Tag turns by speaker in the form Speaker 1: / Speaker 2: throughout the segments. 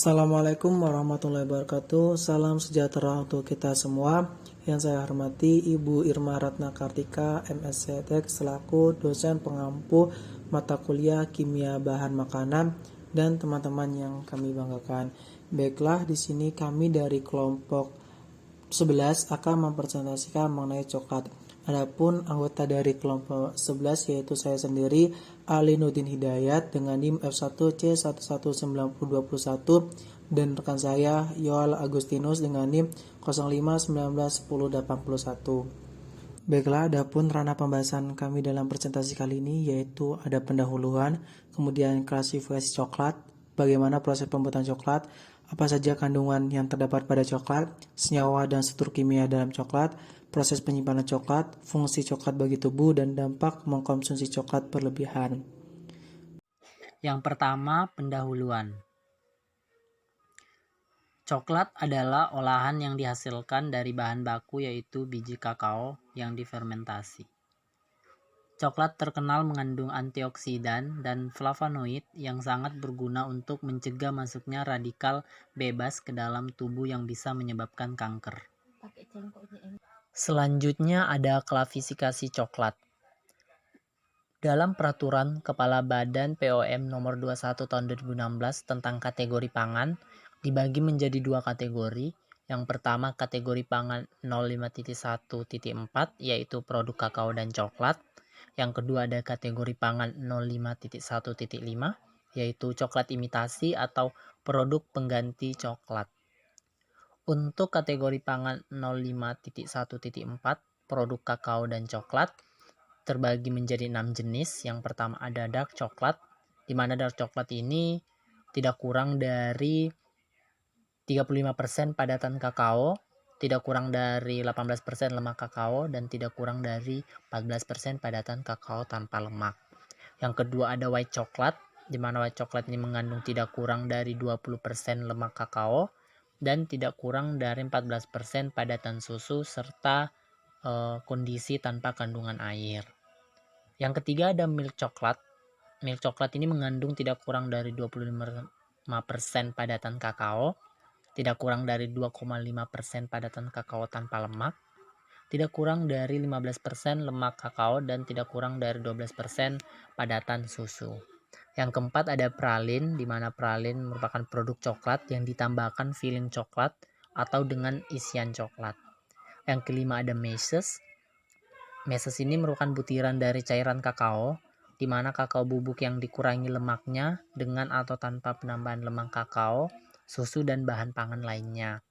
Speaker 1: Assalamualaikum warahmatullahi wabarakatuh. Salam sejahtera untuk kita semua. Yang saya hormati Ibu Irma Ratna Kartika, MSc Tek, selaku dosen pengampu mata kuliah Kimia Bahan Makanan dan teman-teman yang kami banggakan. Baiklah, di sini kami dari kelompok 11 akan mempresentasikan mengenai coklat. Adapun anggota dari kelompok 11 yaitu saya sendiri Ali Nudin Hidayat dengan NIM F1C119021 dan rekan saya Yoel Agustinus dengan NIM 05191081. Baiklah, adapun ranah pembahasan kami dalam presentasi kali ini yaitu ada pendahuluan, kemudian klasifikasi coklat, bagaimana proses pembuatan coklat, apa saja kandungan yang terdapat pada coklat, senyawa dan struktur kimia dalam coklat, proses penyimpanan coklat, fungsi coklat bagi tubuh, dan dampak mengkonsumsi coklat berlebihan.
Speaker 2: Yang pertama, pendahuluan. Coklat adalah olahan yang dihasilkan dari bahan baku yaitu biji kakao yang difermentasi. Coklat terkenal mengandung antioksidan dan flavonoid yang sangat berguna untuk mencegah masuknya radikal bebas ke dalam tubuh yang bisa menyebabkan kanker. Selanjutnya ada klasifikasi coklat. Dalam peraturan Kepala Badan POM nomor 21 tahun 2016 tentang kategori pangan dibagi menjadi dua kategori. Yang pertama kategori pangan 05.1.4 yaitu produk kakao dan coklat. Yang kedua ada kategori pangan 05.1.5 yaitu coklat imitasi atau produk pengganti coklat. Untuk kategori pangan 05.1.4 produk kakao dan coklat terbagi menjadi 6 jenis. Yang pertama ada dark coklat, di mana dark coklat ini tidak kurang dari 35% padatan kakao, tidak kurang dari 18% lemak kakao, dan tidak kurang dari 14% padatan kakao tanpa lemak. Yang kedua ada white coklat, di mana white coklat ini mengandung tidak kurang dari 20% lemak kakao, dan tidak kurang dari 14% padatan susu, serta kondisi tanpa kandungan air. Yang ketiga ada milk coklat. Milk coklat ini mengandung tidak kurang dari 25% padatan kakao, tidak kurang dari 2,5% padatan kakao tanpa lemak, tidak kurang dari 15% lemak kakao, dan tidak kurang dari 12% padatan susu. Yang keempat ada pralin, di mana pralin merupakan produk coklat yang ditambahkan filling coklat atau dengan isian coklat. Yang kelima ada meses. Meses ini merupakan butiran dari cairan kakao, di mana kakao bubuk yang dikurangi lemaknya dengan atau tanpa penambahan lemak kakao, susu, dan bahan pangan lainnya.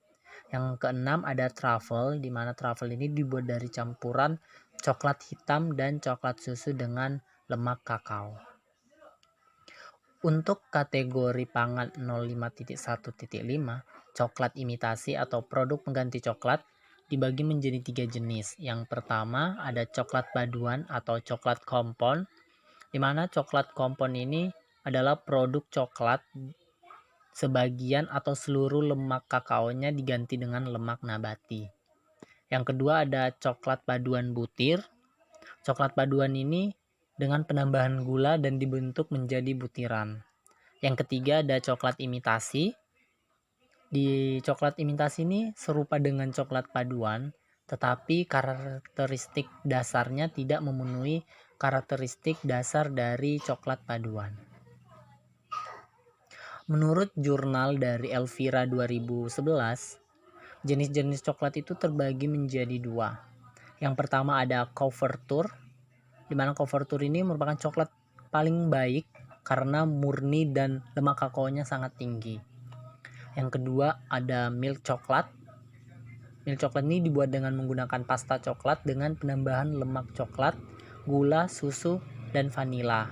Speaker 2: Yang keenam ada truffle, di mana truffle ini dibuat dari campuran coklat hitam dan coklat susu dengan lemak kakao. Untuk kategori pangan 05.1.5, coklat imitasi atau produk pengganti coklat dibagi menjadi 3 jenis. Yang pertama ada coklat paduan atau coklat kompon, di mana coklat kompon ini adalah produk coklat sebagian atau seluruh lemak kakaonya diganti dengan lemak nabati. Yang kedua ada coklat paduan butir. Coklat paduan ini dengan penambahan gula dan dibentuk menjadi butiran. Yang ketiga ada coklat imitasi. Di coklat imitasi ini serupa dengan coklat paduan, tetapi karakteristik dasarnya tidak memenuhi karakteristik dasar dari coklat paduan. Menurut jurnal dari Elvira 2011, jenis-jenis coklat itu terbagi menjadi dua. Yang pertama ada Couverture, di mana Couverture ini merupakan coklat paling baik karena murni dan lemak kakaonya sangat tinggi. Yang kedua ada milk coklat. Milk coklat ini dibuat dengan menggunakan pasta coklat dengan penambahan lemak coklat, gula, susu, dan vanila.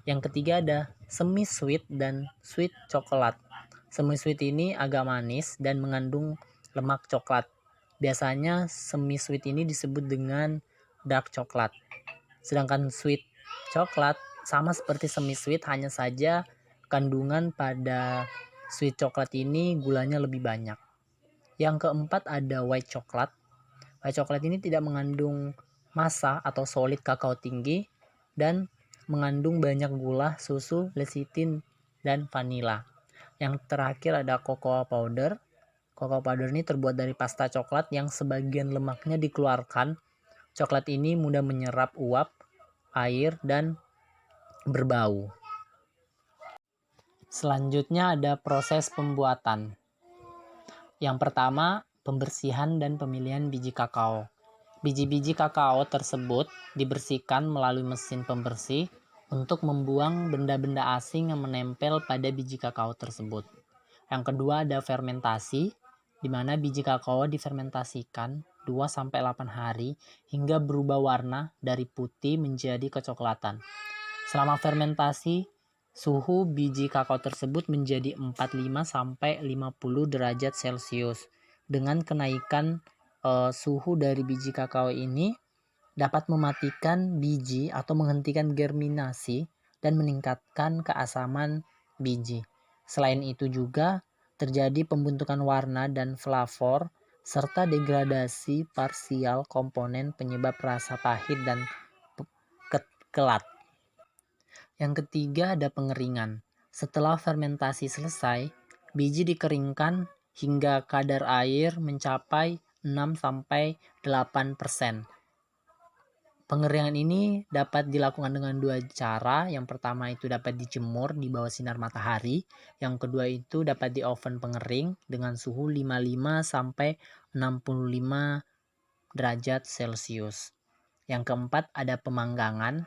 Speaker 2: Yang ketiga ada semi sweet dan sweet coklat. Semi sweet ini agak manis dan mengandung lemak coklat. Biasanya semi sweet ini disebut dengan dark coklat. Sedangkan sweet coklat sama seperti semi sweet, hanya saja kandungan pada sweet coklat ini gulanya lebih banyak. Yang keempat ada white coklat. White coklat ini tidak mengandung massa atau solid kakao tinggi dan mengandung banyak gula, susu, lecitin, dan vanila. Yang terakhir ada cocoa powder. Cocoa powder ini terbuat dari pasta coklat yang sebagian lemaknya dikeluarkan. Coklat ini mudah menyerap uap, air, dan berbau. Selanjutnya ada proses pembuatan. Yang pertama, pembersihan dan pemilihan biji kakao. Biji-biji kakao tersebut dibersihkan melalui mesin pembersih untuk membuang benda-benda asing yang menempel pada biji kakao tersebut. Yang kedua ada fermentasi, di mana biji kakao difermentasikan 2-8 hari hingga berubah warna dari putih menjadi kecoklatan. Selama fermentasi, suhu biji kakao tersebut menjadi 45-50 derajat Celcius. Dengan kenaikan suhu dari biji kakao ini dapat mematikan biji atau menghentikan germinasi dan meningkatkan keasaman biji. Selain itu juga terjadi pembentukan warna dan flavor serta degradasi parsial komponen penyebab rasa pahit dan kelat. Yang ketiga ada pengeringan. Setelah fermentasi selesai, biji dikeringkan hingga kadar air mencapai 6-8%. Pengeringan ini dapat dilakukan dengan 2 cara. Yang pertama itu dapat dijemur di bawah sinar matahari. Yang kedua itu dapat di oven pengering dengan suhu 55-65 derajat Celcius. Yang keempat ada pemanggangan.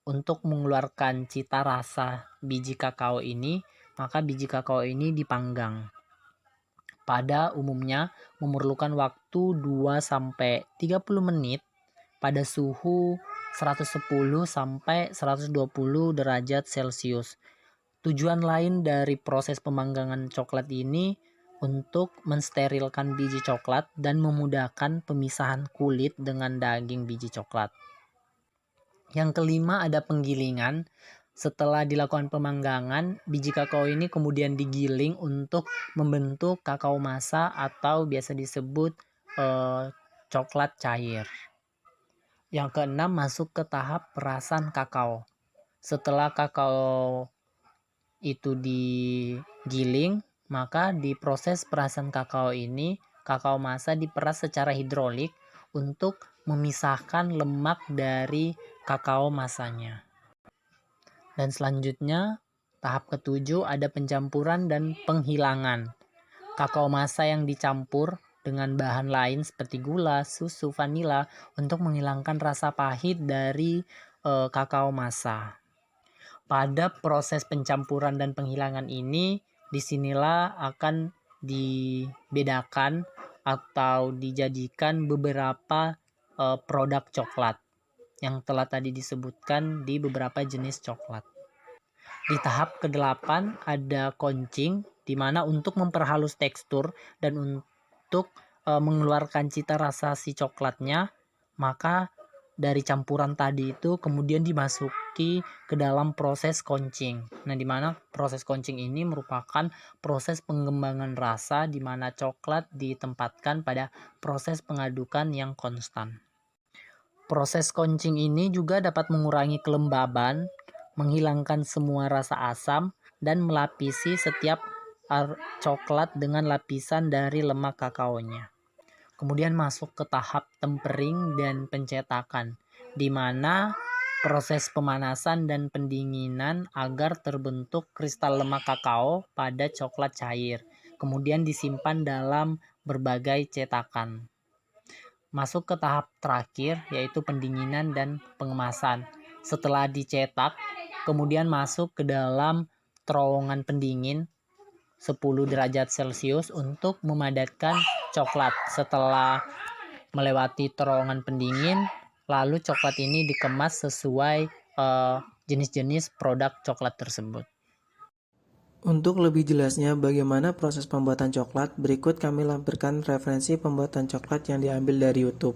Speaker 2: Untuk mengeluarkan cita rasa biji kakao ini, maka biji kakao ini dipanggang. Pada umumnya memerlukan waktu 2-30 menit pada suhu 110-120 derajat Celcius. Tujuan lain dari proses pemanggangan coklat ini untuk mensterilkan biji coklat dan memudahkan pemisahan kulit dengan daging biji coklat. Yang kelima ada penggilingan. Setelah dilakukan pemanggangan, biji kakao ini kemudian digiling untuk membentuk kakao masa atau biasa disebut coklat cair. Yang keenam masuk ke tahap perasan kakao. Setelah kakao itu digiling, maka di proses perasan kakao ini, kakao masa diperas secara hidrolik untuk memisahkan lemak dari kakao masanya. Dan selanjutnya, tahap ketujuh ada pencampuran dan penghilangan. Kakao masa yang dicampur dengan bahan lain seperti gula, susu, vanila untuk menghilangkan rasa pahit dari kakao masa. Pada proses pencampuran dan penghilangan ini, disinilah akan dibedakan atau dijadikan beberapa produk coklat yang telah tadi disebutkan di beberapa jenis coklat. Di tahap ke-8 ada koncing, di mana untuk memperhalus tekstur dan untuk mengeluarkan cita rasa si coklatnya, maka dari campuran tadi itu kemudian dimasuki ke dalam proses koncing. Nah, di mana proses koncing ini merupakan proses pengembangan rasa di mana coklat ditempatkan pada proses pengadukan yang konstan. Proses koncing ini juga dapat mengurangi kelembaban, menghilangkan semua rasa asam, dan melapisi setiap coklat dengan lapisan dari lemak kakaonya. Kemudian masuk ke tahap tempering dan pencetakan, di mana proses pemanasan dan pendinginan agar terbentuk kristal lemak kakao pada coklat cair. Kemudian disimpan dalam berbagai cetakan. Masuk ke tahap terakhir, yaitu pendinginan dan pengemasan. Setelah dicetak, kemudian masuk ke dalam terowongan pendingin 10 derajat Celcius untuk memadatkan coklat. Setelah melewati terowongan pendingin, lalu coklat ini dikemas sesuai jenis-jenis produk coklat tersebut.
Speaker 1: Untuk lebih jelasnya bagaimana proses pembuatan coklat, berikut kami lampirkan referensi pembuatan coklat yang diambil dari YouTube.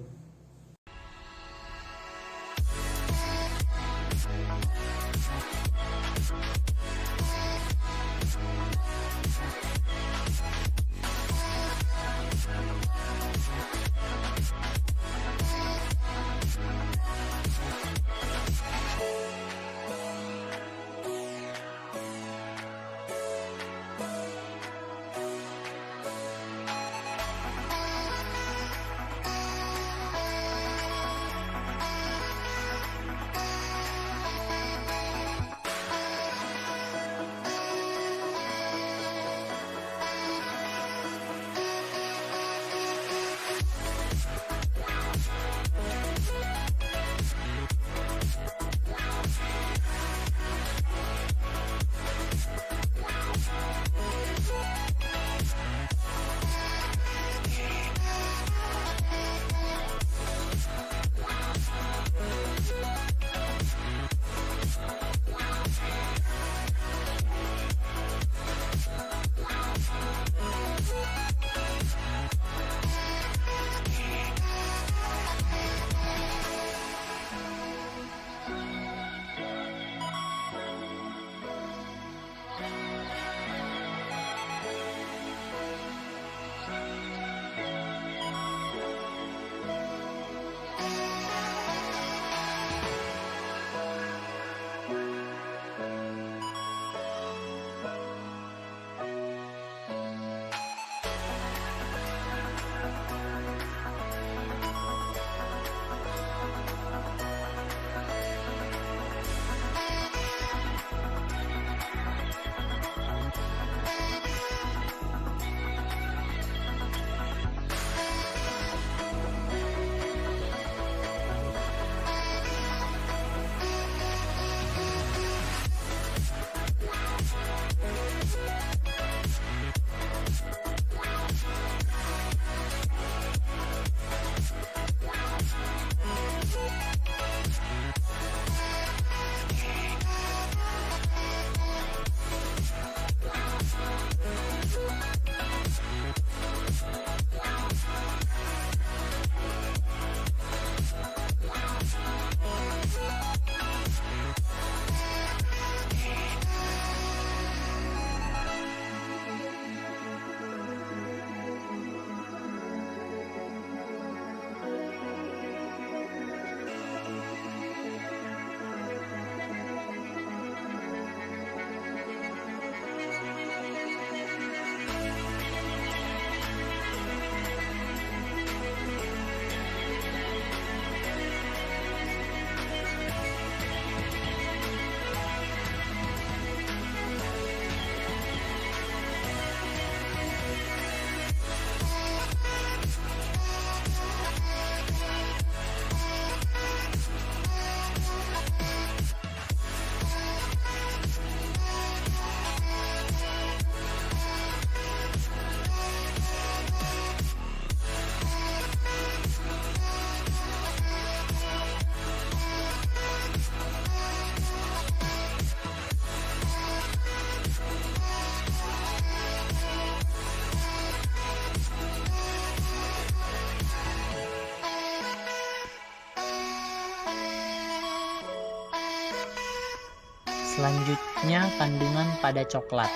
Speaker 2: Selanjutnya, kandungan pada coklat.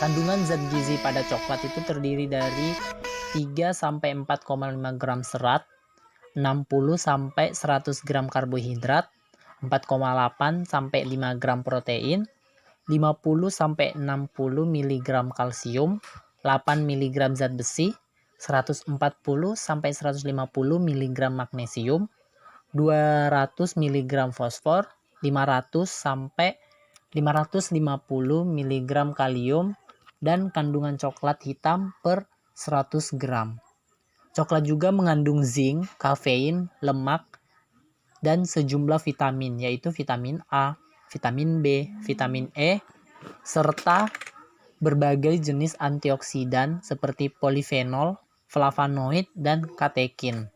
Speaker 2: Kandungan zat gizi pada coklat itu terdiri dari 3-4,5 gram serat, 60-100 gram karbohidrat, 4,8-5 gram protein, 50-60 mg kalsium, 8 mg zat besi, 140-150 mg magnesium, 200 mg fosfor, 500-550 mg kalium, dan kandungan coklat hitam per 100 gram. Coklat juga mengandung zinc, kafein, lemak, dan sejumlah vitamin, yaitu vitamin A, vitamin B, vitamin E, serta berbagai jenis antioksidan seperti polifenol, flavonoid, dan katekin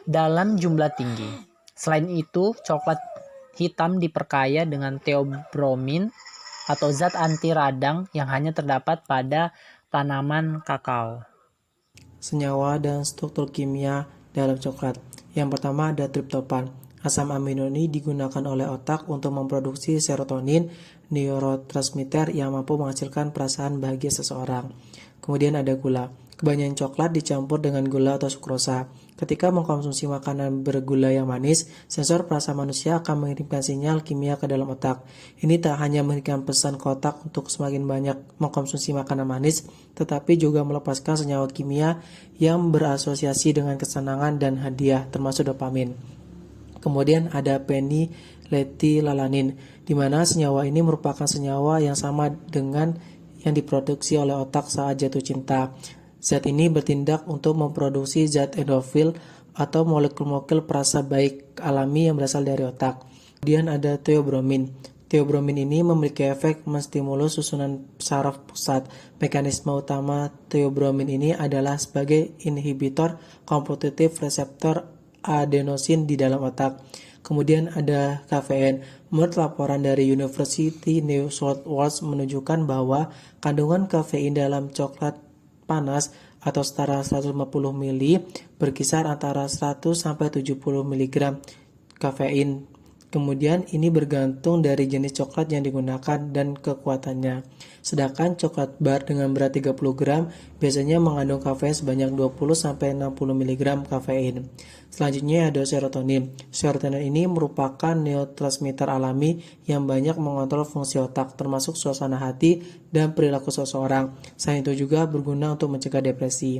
Speaker 2: dalam jumlah tinggi. Selain itu, coklat hitam diperkaya dengan theobromine atau zat anti radang yang hanya terdapat pada tanaman kakao.
Speaker 1: Senyawa dan struktur kimia dalam coklat. Yang pertama ada triptofan. Asam amino ini digunakan oleh otak untuk memproduksi serotonin, neurotransmitter yang mampu menghasilkan perasaan bahagia seseorang. Kemudian ada gula. Kebanyakan coklat dicampur dengan gula atau sukrosa. Ketika mengkonsumsi makanan bergula yang manis, sensor perasa manusia akan mengirimkan sinyal kimia ke dalam otak. Ini tak hanya mengirimkan pesan ke otak untuk semakin banyak mengkonsumsi makanan manis, tetapi juga melepaskan senyawa kimia yang berasosiasi dengan kesenangan dan hadiah, termasuk dopamin. Kemudian ada feniletilanin, di mana senyawa ini merupakan senyawa yang sama dengan yang diproduksi oleh otak saat jatuh cinta. Zat ini bertindak untuk memproduksi zat endorfin atau molekul-molekul perasa baik alami yang berasal dari otak. Kemudian ada theobromine. Theobromine ini memiliki efek menstimulus susunan saraf pusat. Mekanisme utama theobromine ini adalah sebagai inhibitor kompetitif reseptor adenosin di dalam otak. Kemudian ada kafein. Menurut laporan dari University New South Wales menunjukkan bahwa kandungan kafein dalam coklat panas atau setara 150 ml berkisar antara 100 sampai 70 mg kafein. Kemudian ini bergantung dari jenis coklat yang digunakan dan kekuatannya. Sedangkan coklat bar dengan berat 30 gram biasanya mengandung kafein sebanyak 20 sampai 60 mg kafein. Selanjutnya ada serotonin. Serotonin ini merupakan neurotransmitter alami yang banyak mengontrol fungsi otak, termasuk suasana hati dan perilaku seseorang. Selain itu juga berguna untuk mencegah depresi.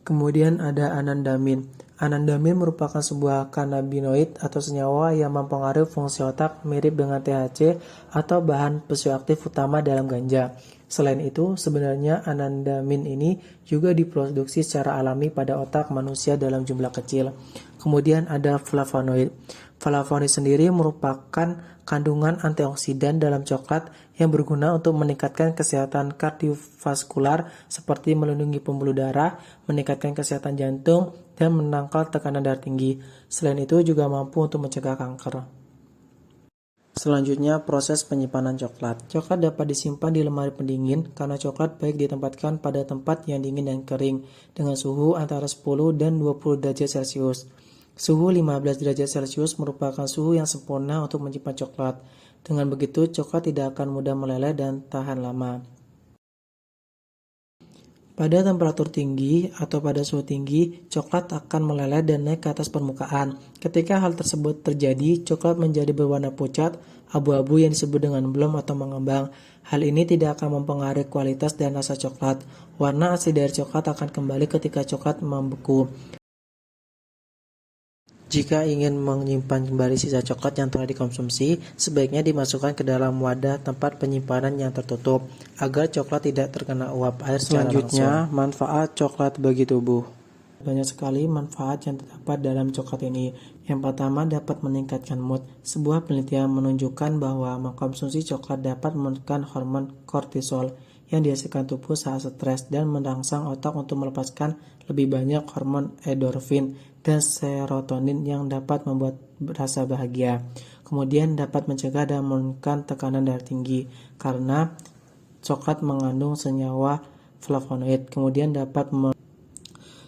Speaker 1: Kemudian ada anandamin. Anandamin merupakan sebuah kanabinoid atau senyawa yang mempengaruhi fungsi otak mirip dengan THC atau bahan psikoaktif utama dalam ganja. Selain itu, sebenarnya anandamin ini juga diproduksi secara alami pada otak manusia dalam jumlah kecil. Kemudian ada flavonoid. Flavonoid sendiri merupakan kandungan antioksidan dalam coklat yang berguna untuk meningkatkan kesehatan kardiovaskular seperti melindungi pembuluh darah, meningkatkan kesehatan jantung, dan menangkal tekanan darah tinggi. Selain itu juga mampu untuk mencegah kanker. Selanjutnya, proses penyimpanan coklat. Coklat dapat disimpan di lemari pendingin karena coklat baik ditempatkan pada tempat yang dingin dan kering dengan suhu antara 10 dan 20 derajat Celcius. Suhu 15 derajat Celcius merupakan suhu yang sempurna untuk menyimpan coklat. Dengan begitu, coklat tidak akan mudah meleleh dan tahan lama. Pada temperatur tinggi atau pada suhu tinggi, coklat akan meleleh dan naik ke atas permukaan. Ketika hal tersebut terjadi, coklat menjadi berwarna pucat, abu-abu yang disebut dengan belum atau mengembang. Hal ini tidak akan mempengaruhi kualitas dan rasa coklat. Warna asli dari coklat akan kembali ketika coklat membeku. Jika ingin menyimpan kembali sisa coklat yang telah dikonsumsi, sebaiknya dimasukkan ke dalam wadah tempat penyimpanan yang tertutup, agar coklat tidak terkena uap air secara langsung. Selanjutnya, manfaat coklat bagi tubuh. Banyak sekali manfaat yang terdapat dalam coklat ini. Yang pertama, dapat meningkatkan mood. Sebuah penelitian menunjukkan bahwa mengkonsumsi coklat dapat menurunkan hormon kortisol yang dihasilkan tubuh saat stres dan merangsang otak untuk melepaskan lebih banyak hormon endorfin dan serotonin yang dapat membuat rasa bahagia. Kemudian dapat mencegah dan menurunkan tekanan darah tinggi karena coklat mengandung senyawa flavonoid. Kemudian dapat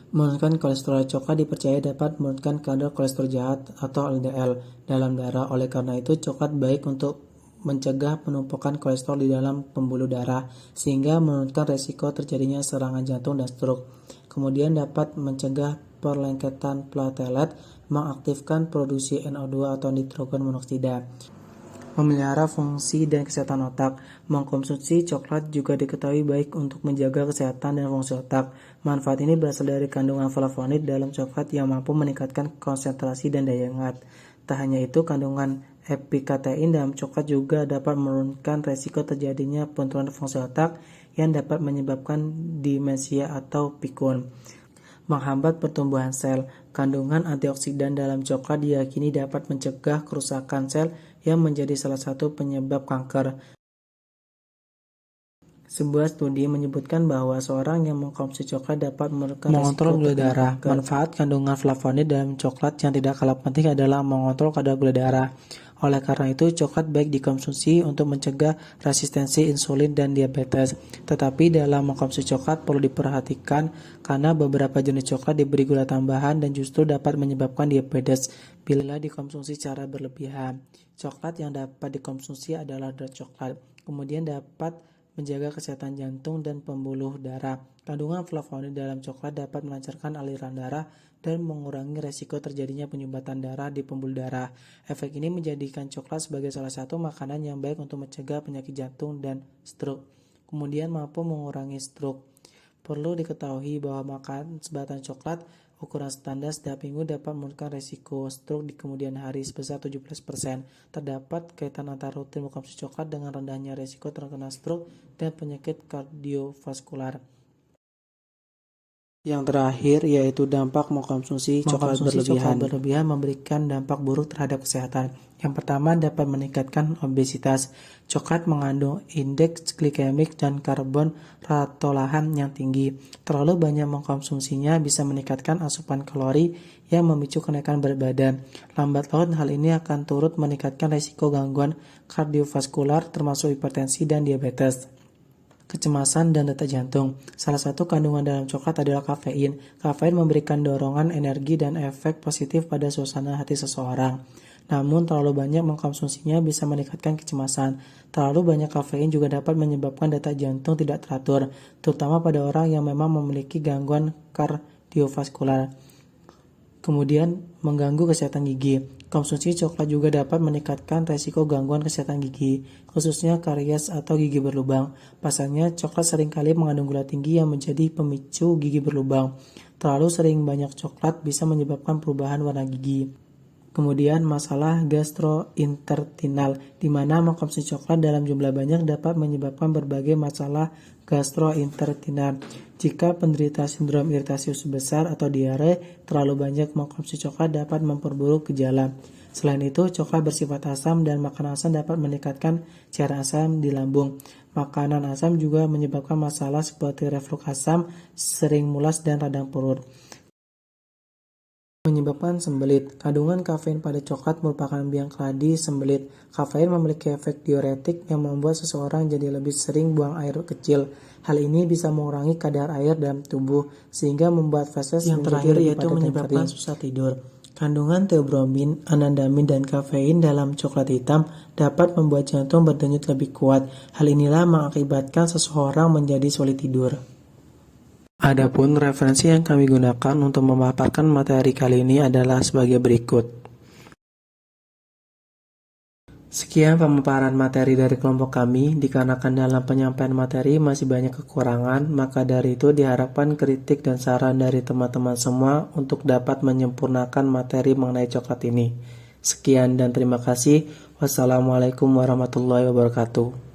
Speaker 1: Menurunkan kolesterol coklat dipercaya dapat menurunkan kadar kolesterol jahat atau LDL dalam darah. Oleh karena itu, coklat baik untuk mencegah penumpukan kolesterol di dalam pembuluh darah, sehingga menurunkan resiko terjadinya serangan jantung dan stroke. Kemudian dapat mencegah perlengketan platelet, mengaktifkan produksi NO2 atau nitrogen monoksida, memelihara fungsi dan kesehatan otak. Mengkonsumsi coklat juga diketahui baik untuk menjaga kesehatan dan fungsi otak. Manfaat ini berasal dari kandungan flavonoid dalam coklat yang mampu meningkatkan konsentrasi dan daya ingat. Tak hanya itu, kandungan epikatein dalam coklat juga dapat menurunkan resiko terjadinya penurunan fungsi otak yang dapat menyebabkan demensia atau pikun. Menghambat pertumbuhan sel. Kandungan antioksidan dalam coklat diyakini dapat mencegah kerusakan sel yang menjadi salah satu penyebab kanker. Sebuah studi menyebutkan bahwa seorang yang mengkonsumsi coklat dapat mengontrol gula darah. Manfaat kandungan flavonoid dalam coklat yang tidak kalah penting adalah mengontrol kadar gula darah. Oleh karena itu, coklat baik dikonsumsi untuk mencegah resistensi insulin dan diabetes. Tetapi dalam mengkonsumsi coklat perlu diperhatikan karena beberapa jenis coklat diberi gula tambahan dan justru dapat menyebabkan diabetes bila dikonsumsi secara berlebihan. Coklat yang dapat dikonsumsi adalah dark coklat. Kemudian dapat menjaga kesehatan jantung dan pembuluh darah. Kandungan flavonoid dalam coklat dapat melancarkan aliran darah dan mengurangi resiko terjadinya penyumbatan darah di pembuluh darah. Efek ini menjadikan coklat sebagai salah satu makanan yang baik untuk mencegah penyakit jantung dan stroke. Kemudian mampu mengurangi stroke. Perlu diketahui bahwa makan sebatang coklat ukuran standar setiap minggu dapat menurunkan resiko stroke di kemudian hari sebesar 17%. Terdapat kaitan antara rutin mengkonsumsi coklat dengan rendahnya resiko terkena stroke dan penyakit kardiovaskular. Yang terakhir yaitu dampak mengkonsumsi coklat berlebihan memberikan dampak buruk terhadap kesehatan. Yang pertama, dapat meningkatkan obesitas. Coklat mengandung indeks glikemik dan karbon ratolahan yang tinggi. Terlalu banyak mengkonsumsinya bisa meningkatkan asupan kalori yang memicu kenaikan berat badan. Lambat laun hal ini akan turut meningkatkan risiko gangguan kardiovaskular termasuk hipertensi dan diabetes. Kecemasan dan detak jantung. Salah satu kandungan dalam coklat adalah kafein. Kafein memberikan dorongan energi dan efek positif pada suasana hati seseorang. Namun terlalu banyak mengkonsumsinya bisa meningkatkan kecemasan. Terlalu banyak kafein juga dapat menyebabkan detak jantung tidak teratur, terutama pada orang yang memang memiliki gangguan kardiovaskular. Kemudian mengganggu kesehatan gigi. Konsumsi coklat juga dapat meningkatkan resiko gangguan kesehatan gigi, khususnya karies atau gigi berlubang. Pasalnya, coklat seringkali mengandung gula tinggi yang menjadi pemicu gigi berlubang. Terlalu sering banyak coklat bisa menyebabkan perubahan warna gigi. Kemudian masalah gastrointestinal, di mana mengkonsumsi coklat dalam jumlah banyak dapat menyebabkan berbagai masalah gastrointestinal. Jika penderita sindrom iritasi usus besar atau diare, terlalu banyak mengkonsumsi coklat dapat memperburuk gejala. Selain itu, coklat bersifat asam dan makan asam dapat meningkatkan cairan asam di lambung. Makanan asam juga menyebabkan masalah seperti reflux asam, sering mulas dan radang perut. Menyebabkan sembelit. Kandungan kafein pada coklat merupakan biang keladi sembelit. Kafein memiliki efek diuretik yang membuat seseorang jadi lebih sering buang air kecil. Hal ini bisa mengurangi kadar air dalam tubuh sehingga membuat feses menjadi lebih padat dan menyebabkan susah tidur. Kandungan teobromin, anandamin, dan kafein dalam coklat hitam dapat membuat jantung berdenyut lebih kuat. Hal inilah mengakibatkan seseorang menjadi sulit tidur. Adapun referensi yang kami gunakan untuk memaparkan materi kali ini adalah sebagai berikut. Sekian pemaparan materi dari kelompok kami. Dikarenakan dalam penyampaian materi masih banyak kekurangan, maka dari itu diharapkan kritik dan saran dari teman-teman semua untuk dapat menyempurnakan materi mengenai coklat ini. Sekian dan terima kasih. Wassalamualaikum warahmatullahi wabarakatuh.